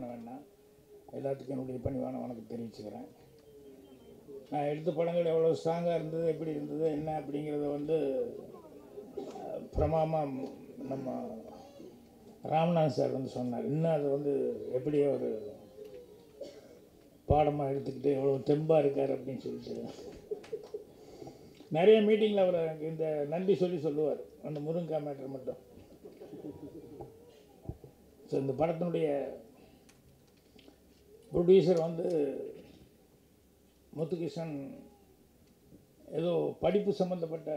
பண்ண வேண்டாம். எல்லாத்துக்கும் என்னுடைய பணிவான வணக்கம் தெரிவிச்சுக்கிறேன். நான் எடுத்த படங்கள் எவ்வளோ ஸ்ட்ராங்காக இருந்தது, எப்படி இருந்தது, என்ன அப்படிங்கிறத வந்து பிரமாமா நம்ம ராமநாத் சார் வந்து சொன்னார். இன்னும் அதை வந்து எப்படி ஒரு பாடமாக எடுத்துக்கிட்டு எவ்வளோ தெம்பாக இருக்கார் அப்படின்னு சொல்லிட்டு நிறைய மீட்டிங்கில் அவர் இந்த நன்றி சொல்லுவார், அந்த முருங்கா மேட்டர் மட்டும். ஸோ இந்த படத்தினுடைய ப்ரொடியூசர் வந்து முத்துகிருஷ்ணன் ஏதோ படிப்பு சம்மந்தப்பட்ட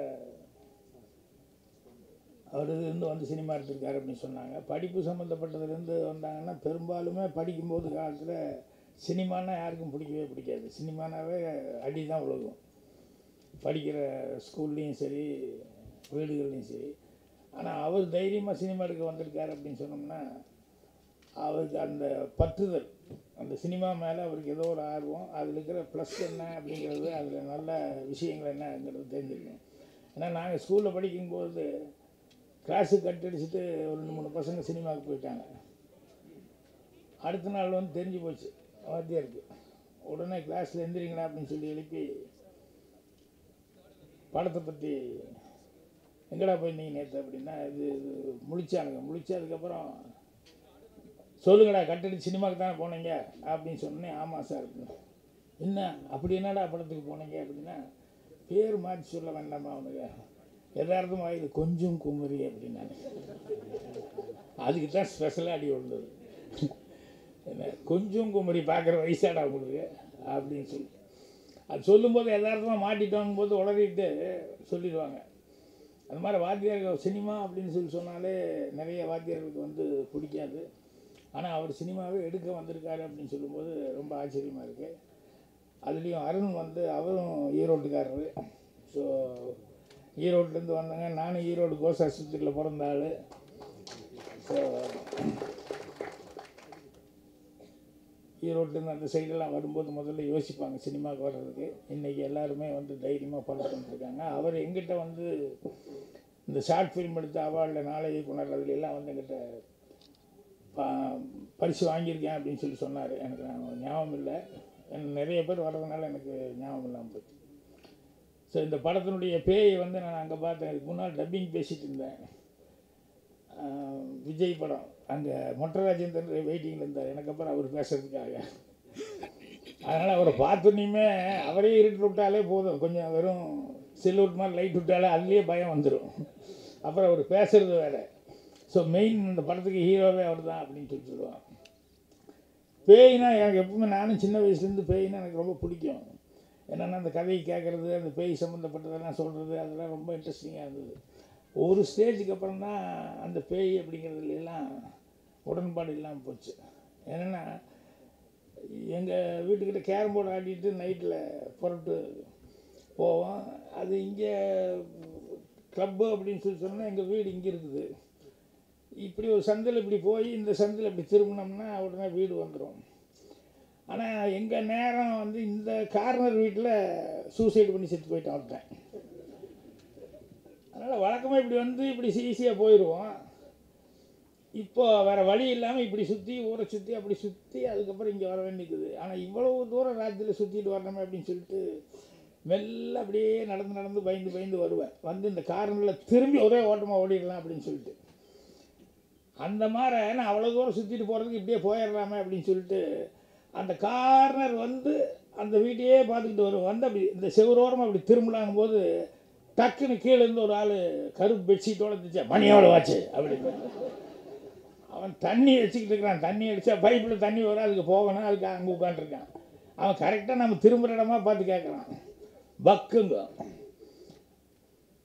அவர்லேருந்து வந்து சினிமா எடுத்திருக்காரு அப்படின்னு சொன்னாங்க. படிப்பு சம்மந்தப்பட்டதுலேருந்து வந்தாங்கன்னா பெரும்பாலுமே படிக்கும்போது காலத்தில் சினிமானா யாருக்கும் பிடிக்கவே பிடிக்காது. சினிமானாவே அடி தான் உலகம். படிக்கிற ஸ்கூல்லேயும் சரி, வீடுகள்லேயும் சரி. ஆனால் அவர் தைரியமாக சினிமா எடுக்க வந்திருக்காரு அப்படின்னு சொன்னோம்னா அவருக்கு அந்த பற்றுதல், அந்த சினிமா மேலே அவருக்கு ஏதோ ஒரு ஆர்வம், அதில் இருக்கிற ப்ளஸ் என்ன அப்படிங்கிறது, அதில் நல்ல விஷயங்கள் என்னங்கிறது தெரிஞ்சுக்கணும். ஏன்னா நாங்கள் ஸ்கூலில் படிக்கும்போது கிளாஸுக்கு கட்டடிச்சுட்டு ஒரு 2-3 பசங்க சினிமாவுக்கு போயிட்டாங்க. அடுத்த நாள் வந்து தெரிஞ்சு போச்சு வாத்தியாருக்கு. உடனே கிளாஸில் எந்திரிங்களா அப்படின்னு சொல்லி எழுப்பி படத்தை பற்றி எங்கடா போயிருந்தீங்க நேற்று அப்படின்னா இது முழிச்சு அதுக்கப்புறம் சொல்லுங்கடா கட்டடி சினிமாவுக்கு தானே போனீங்க அப்படின்னு சொன்னேன். ஆமாம் சார். என்ன அப்படி என்னடா படத்துக்கு போனீங்க அப்படின்னா பேர் மாற்றி சொல்ல வேண்டாமா அவனுக்கு, எதார்த்தமாக இது கொஞ்சம் குமரி அப்படின்னாங்க. அதுக்கு தான் ஸ்பெஷலாக அடி விழுந்தது. என்ன கொஞ்சம் குமரி பார்க்குற வயசாடா உங்களுக்கு அப்படின்னு சொல்லி அது சொல்லும்போது எதார்த்தமாக மாட்டிட்டோங்கும் போது உளறிட்டு சொல்லிடுவாங்க. அது மாதிரி வாத்தியார்கள் சினிமா அப்படின்னு சொன்னாலே நிறைய வாத்தியார்களுக்கு வந்து பிடிக்காது. ஆனால் அவர் சினிமாவே எடுக்க வந்திருக்காரு அப்படின்னு சொல்லும்போது ரொம்ப ஆச்சரியமாக இருக்குது. அதுலேயும் அருண் வந்து அவரும் ஈரோட்டுக்காரரு. ஸோ ஈரோட்லேருந்து வந்தாங்க. நானும் ஈரோடு கோஸ் ஆஸ்பத்திரியில் பிறந்த ஆள். ஸோ ஈரோட்லேருந்து அந்த சைடெல்லாம் வரும்போது முதல்ல யோசிப்பாங்க சினிமாவுக்கு வர்றதுக்கு. இன்றைக்கி எல்லாருமே வந்து தைரியமாக ஃபாலோ பண்ணிட்டுருக்காங்க. அவர் எங்கிட்ட வந்து இந்த ஷார்ட் ஃபிலிம் எடுத்து அவார்டில் நாளை இயக்குனர் அதுலாம் வந்து எங்கிட்ட பரிசு வாங்கியிருக்கேன் அப்படின்னு சொல்லி சொன்னார். எனக்கு ஞாபகம் இல்லை, நிறைய பேர் வர்றதுனால எனக்கு ஞாபகம் இல்லாமல் போச்சு. ஸோ இந்த படத்தினுடைய பேயை வந்து நான் அங்கே பார்த்தேன். இதுக்கு முன்னால் டப்பிங் பேசிகிட்டு இருந்தேன். விஜய் படம் அங்கே மொட்டராஜேந்திரன் வெயிட்டிங்கில் இருந்தார் எனக்கு அப்புறம் அவர் பேசுகிறதுக்காக. அதனால் அவரை பார்த்தோன்னே அவரே இருட்டு விட்டாலே போதும், கொஞ்சம் வெறும் செல்லுட் மாதிரி லைட் விட்டாலே அதுலேயே பயம் வந்துடும். அப்புறம் அவர் பேசுகிறது வேறு. ஸோ மெயின் இந்த படத்துக்கு ஹீரோவே அவர் தான் அப்படின்னு சொல்லுவாங்க. பேய்னா எனக்கு எப்பவுமே, நானும் சின்ன வயசுலேருந்து பேய்னா எனக்கு ரொம்ப பிடிக்கும். என்னென்னா அந்த கதையை கேட்குறது, அந்த பேய் சம்மந்தப்பட்டதெல்லாம் சொல்கிறது, அதெல்லாம் ரொம்ப இன்ட்ரெஸ்டிங்காக இருந்தது. ஒரு ஸ்டேஜுக்கு அப்புறம் தான் அந்த பேய் அப்படிங்கிறதுலாம் உடன்பாடு இல்லாமல் போச்சு. என்னென்னா எங்கள் வீட்டுக்கிட்ட கேரம் போர்டு ஆடிட்டு நைட்டில் புறப்பட்டு போவோம். அது இங்கே கிளப்பு அப்படின்னு சொன்னால் எங்கள் வீடு இங்கே இருக்குது. இப்படி ஒரு சந்தில் இப்படி போய் இந்த சந்தில் இப்படி திரும்பினோம்னா உடனே வீடு வந்துடும். ஆனால் எங்கள் நேரம் வந்து இந்த கார்னர் வீட்டில் சூசைடு பண்ணி செத்து போயிட்டு வந்துட்டேன். அதனால் வழக்கமாக இப்படி வந்து இப்படி ஈஸியாக போயிடுவோம். இப்போ வேறு வழி இல்லாமல் இப்படி சுற்றி ஊரை சுற்றி அப்படி சுற்றி அதுக்கப்புறம் இங்கே வர வேண்டியது. ஆனால் இவ்வளவு தூரம் ராத்திரியில் சுற்றிட்டு வரணுமே அப்படின்னு சொல்லிட்டு மெல்ல அப்படியே நடந்து பயந்து வருவேன். வந்து இந்த கார்னரில் திரும்பி ஒரே ஓட்டமாக ஓடிடலாம் அப்படின்னு சொல்லிட்டு, அந்த மாதிரி நான் அவ்வளோ தூரம் சுற்றிட்டு போகிறதுக்கு இப்படியே போயிடலாமே அப்படின்னு சொல்லிட்டு அந்த கார்னர் வந்து அந்த வீட்டையே பார்த்துக்கிட்டு வருவேன். வந்து அப்படி இந்த செவரோரமாக அப்படி திரும்பலாங்கும் போது டக்குன்னு கீழேருந்து ஒரு ஆள் கருப்பு பெட்ஷீட்டோடு இருந்துச்சா, மணி எவ்வளோ ஆச்சு அப்படின்னு. அவன் தண்ணி வச்சுக்கிட்டு இருக்கிறான். தண்ணி அடித்தா பைப்பில் தண்ணி வரும், அதுக்கு போகணும், அதுக்கு அங்கே உட்காந்துருக்கான். அவன் கரெக்டாக நம்ம திரும்புகிற இடமா பார்த்து கேட்குறான், பக்குங்க.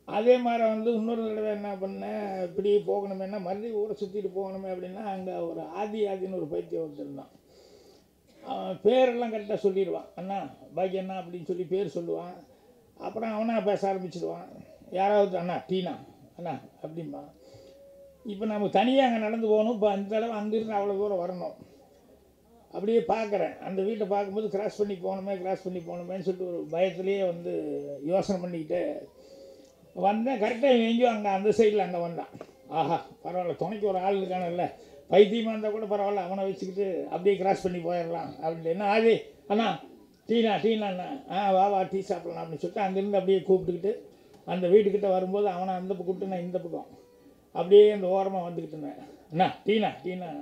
அதே மாதிரி வந்து இன்னொரு தடவை என்ன பண்ணேன், இப்படி போகணுமேனா மறுபடியும் ஊரை சுற்றிட்டு போகணுமே அப்படின்னா அங்கே ஒரு ஆதின்னு ஒரு பைத்தியம் வச்சுருந்தான். அவன் பேரெல்லாம் கரெக்டாக சொல்லிடுவான். அண்ணா பாக்கி அண்ணா அப்படின்னு சொல்லி பேர் சொல்லுவான். அப்புறம் அவனா பேச ஆரம்பிச்சிடுவான். யாராவது அண்ணா டீனா அண்ணா அப்படின்பா. இப்போ நம்ம தனியாக அங்கே நடந்து போகணும். இப்போ அந்த தடவை அங்கேருந்து அவ்வளோ தூரம் வரணும். அப்படியே பார்க்குறேன், அந்த வீட்டை பார்க்கும்போது கிராஸ் பண்ணி போகணுமேன்னு சொல்லிட்டு ஒரு பயத்துலேயே வந்து யோசனை பண்ணிக்கிட்டு வந்தேன். கரெக்டாக எங்கேயும் அங்கே அந்த சைடில் அங்கே வந்தான். ஆஹா பரவாயில்ல, துணைக்கு ஒரு ஆள் இருக்கானல்ல, பைத்தியமாக இருந்தால் கூட பரவாயில்ல, அவனை வச்சுக்கிட்டு அப்படியே கிராஸ் பண்ணி போயிடலாம் அப்படின்ட்டு. என்ன ஆதி அண்ணா டீனா வா வா டீ சாப்பிட்லாம் அப்படின்னு சொல்லிட்டு அங்கேருந்து அப்படியே கூப்பிட்டுக்கிட்டு அந்த வீட்டுக்கிட்ட வரும்போது அவனை அந்த பக்கம் கூப்பிட்டு நான் இந்த பக்கம் அப்படியே அந்த ஓரமாக வந்துக்கிட்டு இருந்தேன். அண்ணா டீனா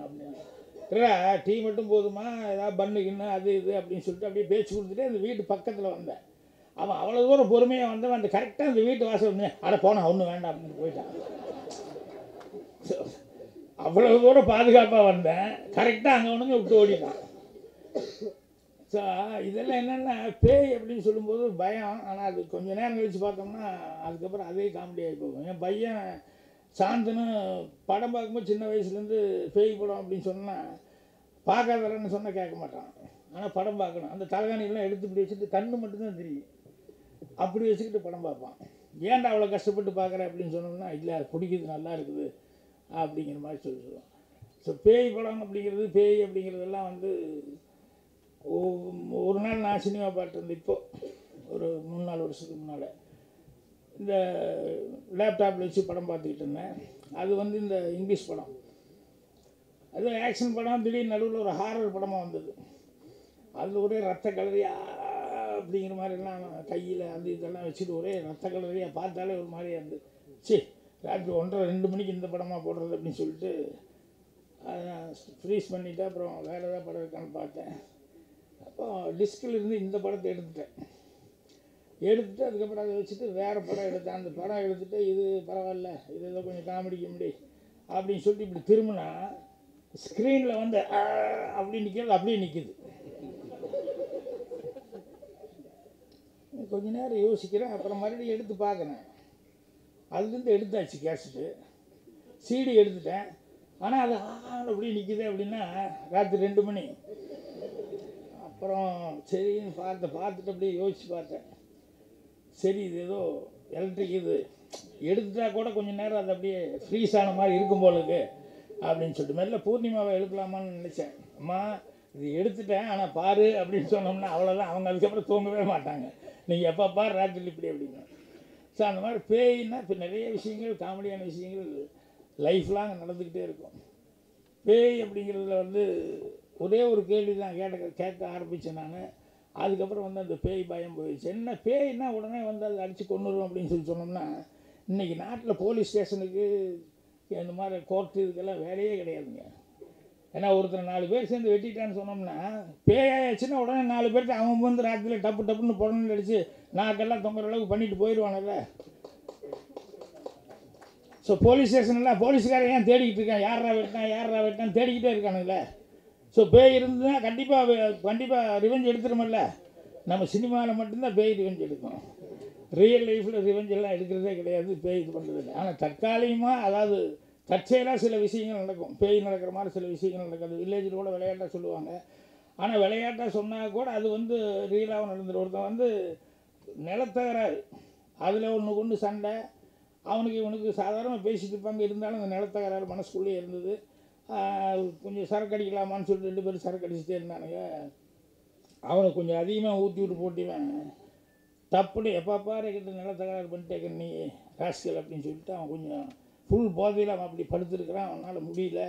அப்படின்னு. இல்லைடா டீ மட்டும் போதுமா, ஏதாவது பண்ணுக்குன்னு அது இது அப்படின்னு சொல்லிட்டு அப்படியே பேச்சு கொடுத்துட்டு அந்த வீட்டு பக்கத்தில் வந்தேன். அவன் அவ்வளோ தூரம் பொறுமையாக வந்தவன் அந்த கரெக்டாக அந்த வீட்டு வாசல் அட போனான் ஒன்றும் வேண்டாம் அப்படின்னு போயிட்டான். அவ்வளோ தூரம் பாதுகாப்பாக வந்தேன், கரெக்டாக அங்கே ஒன்றுங்க விட்டு ஓடிட்டான். ஸோ இதெல்லாம் என்னென்னா பேய் அப்படின்னு சொல்லும்போது பயம். ஆனால் அது கொஞ்சம் நேரம் கழித்து பார்த்தோம்னா அதுக்கப்புறம் அதே காமெடி ஆகி போகும். என் பையன் சாந்தனு படம் பார்க்கும்போது சின்ன வயசுலேருந்து பேய் படம் அப்படின்னு சொன்னால் பார்க்காதரன்னு சொன்னால் கேட்க மாட்டான். ஆனால் படம் பார்க்கணும். அந்த தலைகாணிகள்லாம் எடுத்து இப்படி வச்சுட்டு கண்ணு மட்டும்தான் தெரியும், அப்படி வச்சுக்கிட்டு படம் பார்ப்பான். ஏன்டா அவ்வளோ கஷ்டப்பட்டு பார்க்குறேன் அப்படின்னு சொன்னோம்னா இல்லை அது பிடிக்குது, நல்லா இருக்குது அப்படிங்கிற மாதிரி சொல்லுவோம். ஸோ பேய் படம் அப்படிங்கிறது, பேய் அப்படிங்கிறதெல்லாம் வந்து ஒரு நாள் நான் சினிமா பார்த்துருந்தேன். இப்போது ஒரு 3-4 வருஷத்துக்கு முன்னால் இந்த லேப்டாப்பில் வச்சு படம் பார்த்துக்கிட்டு இருந்தேன். அது வந்து இந்த இங்கிலீஷ் படம், அது ஆக்ஷன் படம். திடீர்னு நடுவில் ஒரு ஹாரர் படமாக வந்தது. அதில் ஒரே ரத்த கலரியாக அப்படிங்கிற மாதிரிலாம் கையில் அந்த இதெல்லாம் வச்சுட்டு ஒரே ரத்த கலரியாக பார்த்தாலே ஒரு மாதிரியாக இருந்தது. சரி ராத்திரி 1:30-2 மணிக்கு இந்த படமாக போடுறது அப்படின்னு சொல்லிட்டு அதை நான் ஃப்ரீஸ் பண்ணிவிட்டு அப்புறம் வேறு ஏதாவது படம் இருக்கான்னு பார்த்தேன். அப்போ டிஸ்கில் இருந்து இந்த படத்தை எடுத்துட்டு அதுக்கப்புறம் அதை வச்சுட்டு வேறு படம் எடுத்தேன். அந்த படம் எடுத்துகிட்டு இது பரவாயில்ல, இது ஏதோ கொஞ்சம் காமெடிக்க முடியும் அப்படின்னு சொல்லிட்டு இப்படி திரும்பினா ஸ்க்ரீனில் வந்து அப்படி நிற்கிறது, அப்படியே நிற்கிது. கொஞ்ச நேரம் யோசிக்கிறேன், அப்புறம் மறுபடியும் எடுத்து பார்க்குறேன். அதுலேருந்து எடுத்தாச்சு கேசட்டு, சிடி எடுத்துட்டேன். ஆனால் அது அப்படியே நிற்கிது. அப்படின்னா ராத்திரி 2 மணி. அப்புறம் சரின்னு பார்த்துட்டு அப்படியே யோசித்து பார்த்தேன். சரி இது ஏதோ எலக்ட்ரிக் இது எடுத்துட்டா கூட கொஞ்சம் நேரம் அது அப்படியே ஃப்ரீஸ் ஆன மாதிரி இருக்கும் போலுக்கு அப்படின்னு சொல்லிட்டு மெல்ல பூர்ணிமாவை எழுப்பலாமான்னு நினச்சேன். அம்மா இது எடுத்துட்டேன் ஆனால் பாரு அப்படின்னு சொன்னோம்னா அவ்வளோதான், அவங்க அதுக்கப்புறம் தூங்கவே மாட்டாங்க. நீங்கள் எப்போ பாரு ராத்திரி இப்படி அப்படின்னு. ஸோ அந்த மாதிரி பேய்னா இப்போ நிறைய விஷயங்கள், காமெடியான விஷயங்கள் லைஃப் லாங் நடந்துக்கிட்டே இருக்கும். பேய் அப்படிங்கிறதுல வந்து ஒரே ஒரு கேள்வி தான் கேட்க ஆரம்பித்தேன் நான். அதுக்கப்புறம் வந்து அந்த பேய் பயம் போயிடுச்சு. என்ன பேய்னா உடனே வந்து அதை அடித்து கொண்டுரும் அப்படின்னு சொல்லி சொன்னோம்னா இன்றைக்கி நாட்டில் போலீஸ் ஸ்டேஷனுக்கு இந்த மாதிரி கோர்ட்டு இதுக்கெல்லாம் வேலையே கிடையாதுங்க. ஏன்னா ஒருத்தர் 4 பேர் சேர்ந்து வெட்டிட்டான்னு சொன்னோம்னா பேயாச்சுன்னா உடனே 4 பேர்த்து அவன் வந்து ராத்திரியில் டப்புன்னு புடனு அடித்து நாக்கெல்லாம் தொங்குற அளவுக்கு பண்ணிட்டு போயிடுவானல்ல. ஸோ போலீஸ் ஸ்டேஷன்லாம் போலீஸ்காரன் ஏன் தேடிக்கிட்டு இருக்கான், யாரா வெட்டான்னு தேடிக்கிட்டே இருக்கானுங்களே. ஸோ பேய் இருந்ததுன்னா கண்டிப்பாக ரிவெஞ்ச் எடுத்துருமில்ல. நம்ம சினிமாவில் மட்டும்தான் பேய் ரிவெஞ்ச் எடுக்கும். ரியல் லைஃப்பில் ரிவெஞ்ச் எல்லாம் எடுக்கிறதே கிடையாது, பேய் இது பண்ணுறது இல்லை. ஆனால் தற்காலிகமாக அதாவது தற்செயலாக சில விஷயங்கள் நடக்கும். பேய் நடக்கிற மாதிரி சில விஷயங்கள் நடக்காது. வில்லேஜில் கூட விளையாட்டாக சொல்லுவாங்க. ஆனால் விளையாட்டாக சொன்னால் கூட அது வந்து ரியலாகவும் நடந்துடும். ஒருத்தன் வந்து நிலத்தகராறு, அதில் ஒன்று சண்டை, அவனுக்கு இவனுக்கு சாதாரணமாக பேசிகிட்டு இருப்பாங்க. இருந்தாலும் அந்த நிலத்தகராறு மனசுக்குள்ளேயே இருந்தது. கொஞ்சம் சரக்கு அடிக்கலாமான்னு சொல்லிட்டு 2 பேரும் சரக்கு அடிச்சுட்டே இருந்தானுங்க. அவனுக்கு கொஞ்சம் அதிகமாக ஊற்றி விட்டு போட்டிவன் தப்புன்னு எப்போ பாரு கிட்ட நிலத்தகராறு பண்ணிட்டேக்க நீ ராஸ்கல் அப்படின்னு சொல்லிட்டு அவன் கொஞ்சம் ஃபுல் போதையில் அவன் அப்படி படுத்துருக்கிறான். அவனால் முடியல.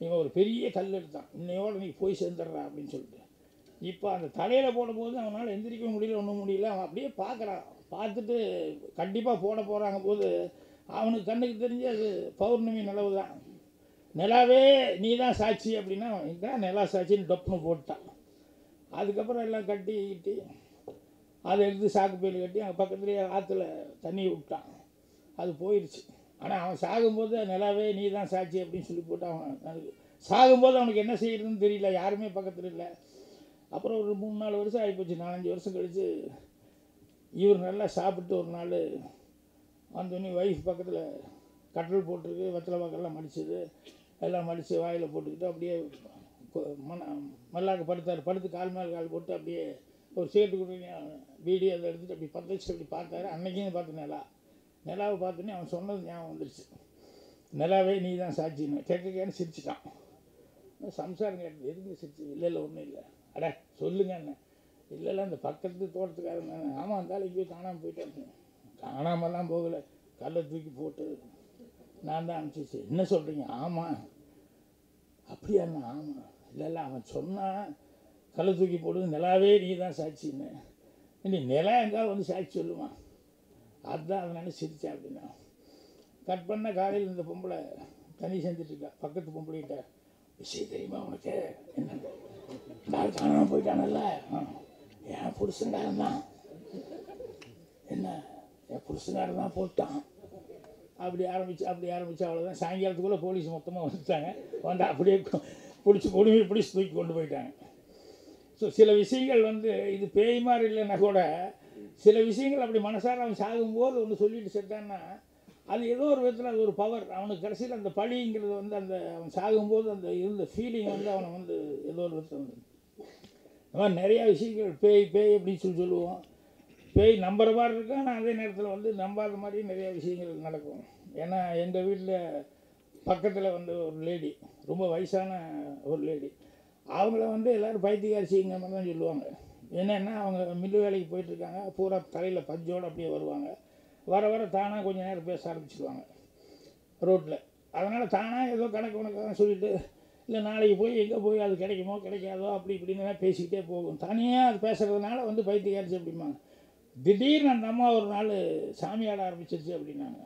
இவன் ஒரு பெரிய கல் எடுத்தான், இன்னையோடு நீ போய் சேர்ந்துடுறான் அப்படின்னு சொல்லிட்டு. இப்போ அந்த தலையில் போடும்போது அவனால் எந்திரிக்கவும் முடியல, ஒன்றும் முடியல. அவன் அப்படியே பார்க்குறான். பார்த்துட்டு கண்டிப்பாக போகிறாங்க போது அவனுக்கு கண்ணுக்கு தெரிஞ்சு அது பௌர்ணமி நிலவு தான். நிலாவே நீ தான் சாட்சி அப்படின்னா இதான் நிலா சாட்சின்னு டப்புன்னு போட்டான். அதுக்கப்புறம் எல்லாம் கட்டி அதை எடுத்து சாக்கு பையில் கட்டி அங்கே பக்கத்துலேயே ஆற்றுல தண்ணி விட்டான். அது போயிடுச்சு. ஆனால் அவன் சாகும்போது நிலாவே நீ தான் சாட்சி அப்படின்னு சொல்லி போட்டு அவன் அதுக்கு சாகும்போது அவனுக்கு என்ன செய்யறதுன்னு தெரியல, யாருமே பக்கத்தில் இல்லை. அப்புறம் ஒரு 3-4 வருஷம் ஆகிப்போச்சு. 4-5 வருஷம் கழித்து இவர் நல்லா சாப்பிட்டு ஒரு நாள் வந்தோடனே ஒய்ஃப் பக்கத்தில் கட்டல் போட்டிருக்கு, வெத்தலை பாக்கெல்லாம் மடிச்சது எல்லாம் மடித்து வாயில் போட்டுக்கிட்டு அப்படியே மல்லாக்க படுத்து கால் மேல் கால் போட்டு அப்படியே ஒரு சேட்டு கொடுங்க வீடியோ அதை எடுத்துகிட்டு அப்படி பற்ற வச்சு அப்படி பார்த்தாரு. அன்றைக்கின்னு பார்த்து நிலாவை பார்த்தோன்னே அவன் சொன்னது ஞாபகம் வந்துடுச்சு. நிலாவே நீ தான் சாட்சின்னு கேட்கன்னு சிரிச்சிட்டான். சம்சாரம் கேட்டது எதுக்கு சிரிச்சு? இல்லை ஒன்றும் இல்லை. அட சொல்லுங்க என்ன? இல்லை அந்த பக்கத்து தோட்டத்துக்காரங்க. ஆமாம் இருந்தாலும் இங்கேயே காணாமல் போயிட்டேன். காணாமலாம் போகலை, கல்லை தூக்கி போட்டு நான் தான் அனுப்பிச்சிச்சு. என்ன சொல்கிறீங்க? ஆமாம் அப்படியாண்ணா? ஆமாம். இல்லை அவன் சொன்னான் கல்லை தூக்கி போடுது, நிலாவே நீ தான் சாட்சின்னு. நீ நிலா எங்காவது வந்து சாட்சி சொல்லுவான், அதுதான் அதனால சிரித்தேன் அப்படின்னா. கட் பண்ண காலையில் இந்த பொம்பளை தண்ணி செஞ்சிட்ருக்கா. பக்கத்து பொம்பளைகிட்ட, விஷயம் தெரியுமா உனக்கு? என்ன நாள் காணாமல் போயிட்டானல்ல, என் புருஷங்காரன் தான். என்ன என் புருஷங்காரன் தான் போட்டான். அப்படி ஆரம்பித்து அவ்வளோதான். சாயங்காலத்துக்குள்ளே போலீஸ் மொத்தமாக வந்துட்டாங்க. வந்து அப்படியே பிடிச்சி தூக்கி கொண்டு போயிட்டாங்க. ஸோ சில விஷயங்கள் வந்து இது பேய் மாதிரி இல்லைன்னா கூட சில விஷயங்கள் அப்படி மனசார அவன் சாகும்போது ஒன்று சொல்லிட்டு செத்தான்னா அது ஏதோ ஒரு விதத்தில் அது ஒரு பவர். அவனுக்கு கடைசியில் அந்த பழிங்கிறது வந்து அந்த அவன் சாகும்போது அந்த இருந்த ஃபீலிங் வந்து அவனை வந்து ஏதோ ஒரு விதத்தில் வந்து இந்த மாதிரி நிறையா விஷயங்கள் பேய் அப்படின்னு சொல்லுவோம். பேய் நம்புற மாதிரி இருக்கும், ஆனால் அதே நேரத்தில் வந்து நம்பாத மாதிரி நிறையா விஷயங்கள் நடக்கும். ஏன்னா எங்கள் வீட்டில் பக்கத்தில் வந்து ஒரு லேடி, ரொம்ப வயசான ஒரு லேடி, அவங்கள வந்து எல்லோரும் பைத்தியக்காரிசிங்கிற மாதிரி தான் சொல்லுவாங்க. என்னென்னா அவங்க மில்லு வேலைக்கு போயிட்டுருக்காங்க, பூரா தலையில் பஞ்சோடு அப்படியே வருவாங்க. வர தானாக கொஞ்சம் நேரம் பேச ஆரம்பிச்சிடுவாங்க ரோட்டில். அதனால் தானாக ஏதோ கணக்கு உனக்காக சொல்லிவிட்டு இல்லை நாளைக்கு போய் எங்கே போய் அது கிடைக்குமோ கிடைக்காதோ அப்படி இப்படின்னு பேசிக்கிட்டே போகும். தனியாக அது பேசுகிறதுனால வந்து பைத்தியக்காரிசி அப்படிம்பாங்க. திடீர்னு அந்த அம்மா ஒரு நாள் சாமி ஆட ஆரம்பிச்சிருச்சு அப்படின்னாங்க.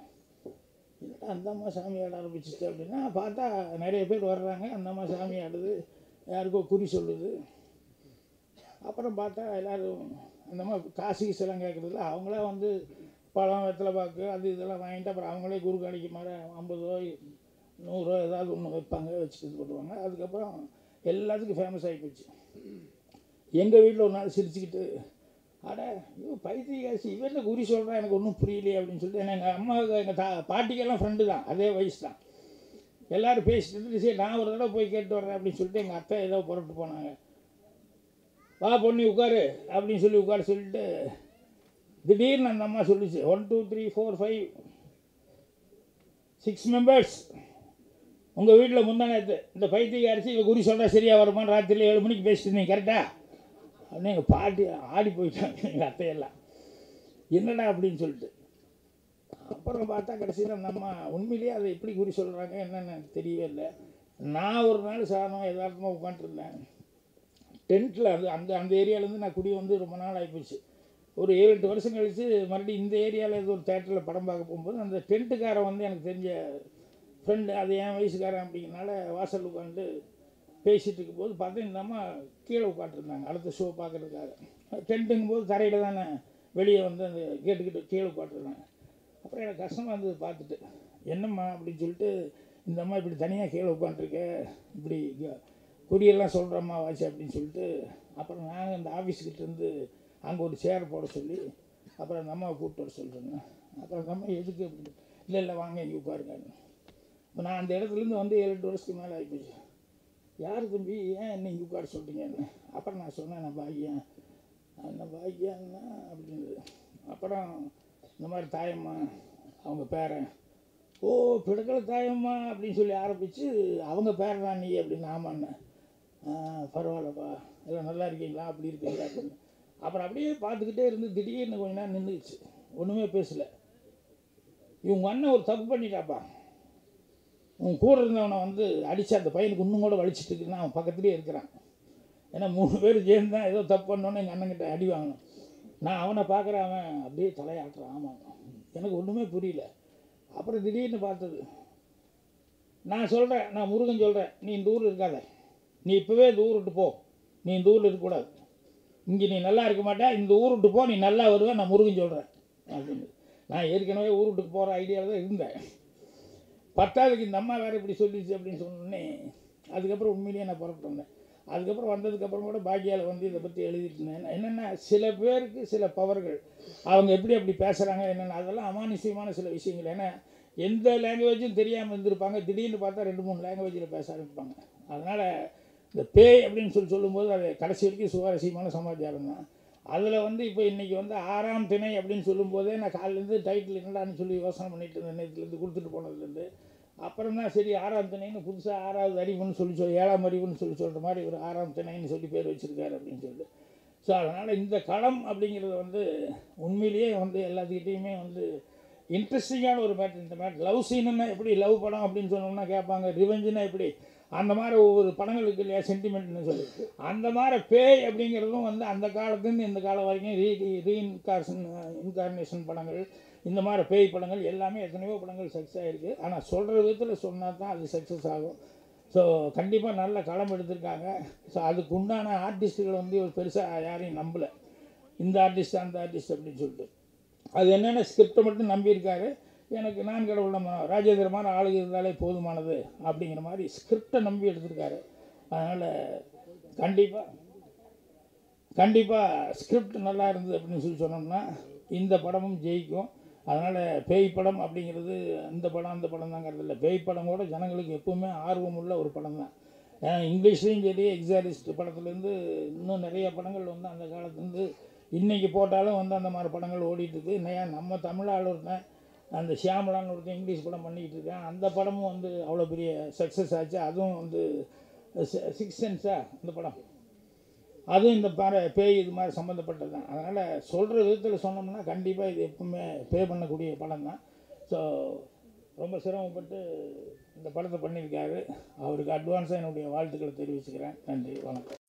என்னடா அந்த அம்மா சாமி ஆட ஆரம்பிச்சிச்சு அப்படின்னா பார்த்தா நிறைய பேர் வர்றாங்க. அந்த அம்மா சாமி ஆடுது, யாருக்கோ குறி சொல்லுது. அப்புறம் பார்த்தா எல்லோரும் அந்த அம்மா காசு கீசெல்லாம் கேட்குறதில்ல, அவங்களே வந்து பழம் வெத்தலை பாக்கு அது இதெல்லாம் வாங்கிட்டு அப்புறம் அவங்களே குரு காணிக்கு மாதிரி 50 ரூபாய் 100 ரூபா ஏதாவது ஒன்று வைப்பாங்க, வச்சுட்டு இது பண்ணுவாங்க. அதுக்கப்புறம் எல்லாத்துக்கும் ஃபேமஸ் ஆகி போச்சு. எங்கள் வீட்டில் ஒரு நாள் சிரிச்சுக்கிட்டு, அட இவன் பைத்தியக்காசி இவரில் குறி சொல்கிறான், எனக்கு ஒன்றும் புரியலையே அப்படின்னு சொல்லிட்டு. ஏன்னா எங்கள் அம்மாவுக்கு எங்கள் பாட்டிக்கெல்லாம் ஃப்ரெண்டு தான், அதே வயசு தான். எல்லோரும் பேசிட்டு சரி நான் ஒரு தடவை போய் கேட்டு வர்றேன் அப்படின்னு சொல்லிட்டு எங்கள் அத்தை ஏதோ புறப்பட்டு போனாங்க. வா பொண்ணி உட்காரு அப்படின்னு சொல்லி உட்கார சொல்லிட்டு திடீர்னு அந்த அம்மா சொல்லிச்சு, 1 2 3 4 5 6 மெம்பர்ஸ் உங்கள் வீட்டில் முந்தானத்து இந்த பைத்தியக்காரிசி இவ குறி சொல்கிறா சரியாக வருமானு ராத்திரியில் 7 மணிக்கு பேசிட்டு இருந்தீங்க கரெக்டா அப்படின்னு எங்கள் பாட்டி ஆடி போயிட்டாங்க. எங்கள் அத்தையெல்லாம் என்னடா அப்படின்னு சொல்லிட்டு அப்புறம் பார்த்தா கடைசியில் அந்த அம்மா உண்மையிலேயே அதை எப்படி குறி சொல்கிறாங்க என்னென்னு எனக்கு தெரியவே இல்லை. நான் ஒரு நாள் சாதனம் எதார்த்தமாக உட்காந்துருந்தேன் டென்ட்டில். அந்த அந்த ஏரியாவிலேருந்து நான் குடி வந்து ரொம்ப நாள் ஆகிப்போச்சு. ஒரு 7-8 வருஷம் கழித்து மறுபடியும் இந்த ஏரியாவில் ஏதோ ஒரு தேட்டரில் படம் பார்க்க போகும்போது அந்த டென்ட்டுக்காரன் வந்து எனக்கு தெரிஞ்ச ஃப்ரெண்டு, அது என் வயசுக்காரன் அப்படிங்கிறனால வாசல் உட்காந்து பேசிகிட்டு இருக்கும்போது பார்த்தா இந்த அம்மா கீழே உட்காந்துருந்தாங்க அடுத்த ஷோ பார்க்குறதுக்காக. டென்ட்டுங்கும் போது தரையில் தானே, வெளியே வந்து அந்த கேட்டுக்கிட்டு கீழே உட்காந்துருந்தாங்க. அப்புறம் எனக்கு கஷ்டமாக இருந்தது பார்த்துட்டு. என்னம்மா அப்படின்னு சொல்லிட்டு, இந்த அம்மா இப்படி தனியாக கீழே உட்காந்துருக்க, இப்படி குறியெல்லாம் சொல்கிறம்மா வாசி அப்படின்னு சொல்லிட்டு, அப்புறம் நாங்கள் இந்த ஆஃபீஸுக்கிட்டேருந்து அங்கே ஒரு சேர் போட சொல்லி அப்புறம் அந்த அம்மாவை கூப்பிட்டு வர சொல்கிறேங்க. அப்புறம் அந்த அம்மா எதுக்கு அப்படின்னு, இல்லை வாங்க இங்கே உட்காருங்க. இப்போ நான் அந்த இடத்துலேருந்து வந்து 7-8 வருஷத்துக்கு மேலே ஆகிப்போச்சு. யார் தம்பி ஏன் என்ன இங்கே உட்கார சொல்கிறீங்கன்னு. அப்புறம் நான் சொன்னேன் நான் பாக்கியம் பாக்கியன்னா அப்படின்றது. அப்புறம் இந்த மாதிரி தாயம்மா அவங்க பேரன், ஓ பிடக்கலை தாயம்மா அப்படின்னு சொல்லி ஆரம்பித்து அவங்க பேரன் தான் நீ அப்படின்னு. ஆமாண்ணே, பரவாயில்லப்பா எல்லாம் நல்லா இருக்கீங்களா அப்படி இருக்கீங்களா அப்படின்னு. அப்புறம் அப்படியே பார்த்துக்கிட்டே இருந்து திடீர்னு கொஞ்ச நேரம் நின்றுச்சு, ஒன்றுமே பேசலை. இவங்க அண்ணன் ஒரு தப்பு பண்ணிட்டாப்பா, உன் கூட இருந்தவனை வந்து அடித்து அந்த பையனுக்கு இன்னும் கூட வலிச்சிட்டு இருக்குன்னா அவன் பக்கத்துலேயே இருக்கிறான். ஏன்னா 3 பேர் சேர்ந்து தான் ஏதோ தப்பு பண்ணோன்னு எங்கள் அண்ணங்கிட்ட அடி வாங்கணும். நான் அவனை பார்க்குறேன், அவன் அப்படியே தலையாட்டுறான். ஆமாம், எனக்கு ஒன்றுமே புரியல. அப்புறம் திடீர்னு பார்த்தது, நான் சொல்கிறேன், நான் முருகன் சொல்கிறேன், நீ இந்த ஊரில் இருக்காத, நீ இப்போவே இந்த ஊர் விட்டு போ, நீ இந்த ஊரில் இருக்கக்கூடாது, இங்கே நீ நல்லா இருக்க மாட்டே, இந்த ஊர் விட்டு போ, நீ நல்லா வருவேன், நான் முருகன் சொல்கிறேன் அப்படின்னு. நான் ஏற்கனவே ஊர் விட்டுக்கு போகிற ஐடியாவில் தான் இருந்தேன். 10ஆவதுக்கு இந்த அம்மா வேறு இப்படி சொல்லிச்சு அப்படின்னு சொன்னோடனே அதுக்கப்புறம் உண்மையிலேயே நான் புறப்பட்டு வந்தேன். அதுக்கப்புறம் வந்ததுக்கப்புறம் கூட பாக்கியாவில் வந்து இதை பற்றி எழுதிட்டு இருந்தேன். என்னென்னா சில பேருக்கு சில பவர்கள், அவங்க எப்படி அப்படி பேசுகிறாங்க என்னென்ன, அதெல்லாம் அமானுஷ்யமான சில விஷயங்கள். ஏன்னா எந்த லாங்குவேஜும் தெரியாமல் இருந்திருப்பாங்க, திடீர்னு பார்த்தா 2-3 லாங்குவேஜில் பேச ஆரம்பிப்பாங்க. அதனால் இந்த பேய் அப்படின்னு சொல்லும்போது அது கடைசி வரைக்கும் சுவாரஸ்யமான சமாச்சாரம் தான். அதில் வந்து இப்போ இன்றைக்கி வந்து 6ஆம் திணை அப்படின்னு சொல்லும்போதே நான் காலையிலேருந்து டைட்டில் என்னடான்னு சொல்லி யோசனை பண்ணிட்டு இருந்தேன், நேற்றுலேருந்து கொடுத்துட்டு போனதுலேருந்து. அப்புறம் தான் சரி 6ஆம் திணைன்னு புதுசாக 6வது அறிவுன்னு சொல்லி 7ஆம் அறிவுன்னு சொல்கிற மாதிரி ஒரு 6ஆம் திணைன்னு சொல்லி பேர் வச்சுருக்காரு அப்படின்னு சொல்லிட்டு. ஸோ அதனால் இந்த களம் அப்படிங்கிறது வந்து உண்மையிலேயே வந்து எல்லாத்துக்கிட்டேயுமே வந்து இன்ட்ரெஸ்டிங்கான ஒரு மேட்ரு. இந்த மேட்ரு லவ் சீனுன்னா எப்படி, லவ் படம் அப்படின்னு சொன்னோம்னா கேட்பாங்க, ரிவெஞ்சுன்னா எப்படி, அந்த மாதிரி ஒவ்வொரு படங்களுக்கு இல்லையா சென்டிமெண்ட்னு சொல்லி, அந்த மாதிரி பேய் அப்படிங்கிறதும் வந்து அந்த காலத்துலேருந்து இந்த காலம் வரைக்கும் இன்கார்னேஷன் படங்கள், இந்த மாதிரி பேய் படங்கள் எல்லாமே எத்தனையோ படங்கள் சக்ஸஸ் ஆகிருக்கு. ஆனால் சொல்கிற விதத்தில் சொன்னால் தான் அது சக்ஸஸ் ஆகும். ஸோ கண்டிப்பாக நல்ல களம் எடுத்திருக்காங்க. ஸோ அதுக்கு உண்டான ஆர்டிஸ்ட்டுகள் வந்து ஒரு பெருசாக யாரையும் நம்பலை, இந்த ஆர்டிஸ்ட் அந்த ஆர்டிஸ்ட் அப்படின்னு சொல்லிட்டு. அது என்னென்ன ஸ்கிரிப்டை மட்டும் நம்பியிருக்காரு. எனக்கு நான் கடவுள் நம்ம ராஜேந்திரமான ஆளுக இருந்தாலே போதுமானது அப்படிங்கிற மாதிரி ஸ்கிரிப்டை நம்பி எடுத்திருக்காரு. அதனால் கண்டிப்பாக ஸ்கிரிப்ட் நல்லா இருந்தது அப்படின்னு சொல்லி சொன்னோம்னா இந்த படமும் ஜெயிக்கும். அதனால் பேய் படம் அப்படிங்கிறது இந்த படம் அந்த படம் தாங்கிறது இல்லை. பேய் படம் கூட ஜனங்களுக்கு எப்போவுமே ஆர்வம் உள்ள ஒரு படம் தான். இங்கிலீஷ்லேயும் சரி, எக்ஸாரிஸ்ட் படத்துலேருந்து இன்னும் நிறைய படங்கள் வந்து அந்த காலத்துலேருந்து இன்றைக்கி போட்டாலும் வந்து அந்த மாதிரி படங்கள் ஓடிட்டுருக்கு. இன்னையா நம்ம தமிழ் ஆள் ஒருத்தன் அந்த ஷியாமலான்னு ஒருத்தன் இங்கிலீஷ் படம் பண்ணிக்கிட்டு இருக்கேன். அந்த படமும் வந்து அவ்வளோ பெரிய சக்ஸஸ் ஆச்சு. அதுவும் வந்து சிக்ஸ் சென்ஸா அந்த படம், அதுவும் இந்த பேய் இது மாதிரி சம்மந்தப்பட்டது தான். அதனால் சொல்கிற விதத்தில் சொன்னோம்னா கண்டிப்பாக இது எப்பவுமே பே பண்ணக்கூடிய படம் தான். ஸோ ரொம்ப சிரமப்பட்டு இந்த படத்தை பண்ணியிருக்காரு. அவருக்கு அட்வான்ஸாக என்னுடைய வாழ்த்துக்களை தெரிவிச்சுக்கிறேன். நன்றி, வணக்கம்.